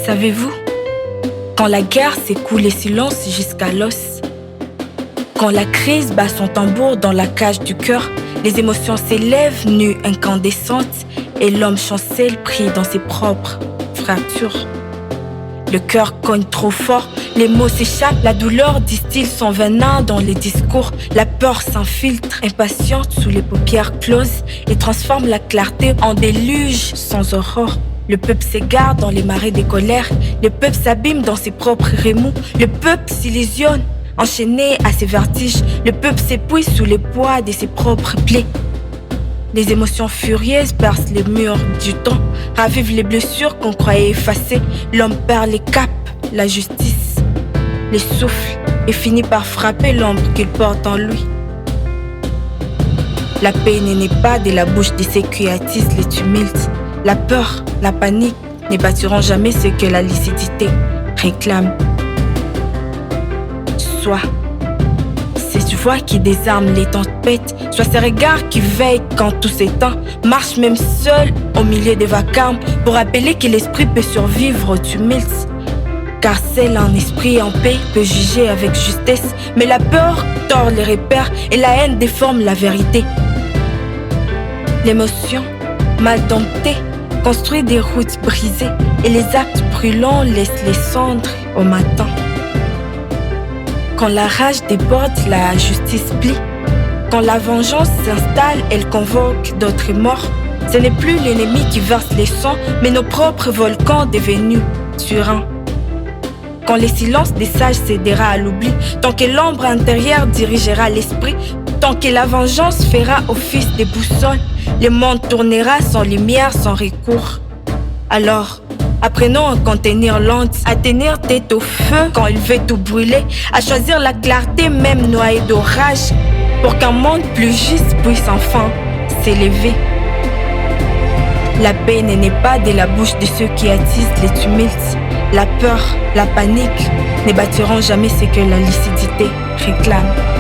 Savez-vous, quand la guerre secoue les silences jusqu'à l'os, quand la crise bat son tambour dans la cage du cœur, les émotions s'élèvent nues, incandescentes, et l'homme chancelle pris dans ses propres fractures. Le cœur cogne trop fort, les mots s'échappent, la douleur distille son venin dans les discours. La peur s'infiltre, impatiente sous les paupières closes, et transforme la clarté en déluge sans aurore. Le peuple s'égare dans les marées des colères, le peuple s'abîme dans ses propres remous, le peuple s'illusionne, enchaîné à ses vertiges, le peuple s'épuise sous le poids de ses propres plaies. Les émotions furieuses percent les murs du temps, ravivent les blessures qu'on croyait effacées. L'homme perd les caps, la justice, les souffles, et finit par frapper l'ombre qu'il porte en lui. La paix n'est pas de la bouche de ceux qui attisent les tumultes. La peur, la panique ne bâtiront jamais ce que la lucidité réclame. Soit ces voix qui désarment les tempêtes, soit ces regards qui veillent quand tout s'éteint, marche même seul au milieu des vacarmes pour rappeler que l'esprit peut survivre au tumulte. Car seul un esprit en paix peut juger avec justesse, mais la peur tord les repères et la haine déforme la vérité. L'émotion, mal domptée, construit des routes brisées et les actes brûlants laissent les cendres au matin. Quand la rage déborde, la justice plie. Quand la vengeance s'installe, elle convoque d'autres morts. Ce n'est plus l'ennemi qui verse les sangs, mais nos propres volcans devenus sereins. Quand le silence des sages cédera à l'oubli, tant que l'ombre intérieure dirigera l'esprit, tant que la vengeance fera office de boussole, le monde tournera sans lumière, sans recours. Alors, apprenons à contenir l'onde, à tenir tête au feu quand il veut tout brûler, à choisir la clarté même noyée d'orage, pour qu'un monde plus juste puisse enfin s'élever. La paix n'est pas de la bouche de ceux qui attisent les tumultes. La peur, la panique ne bâtiront jamais ce que la lucidité réclame.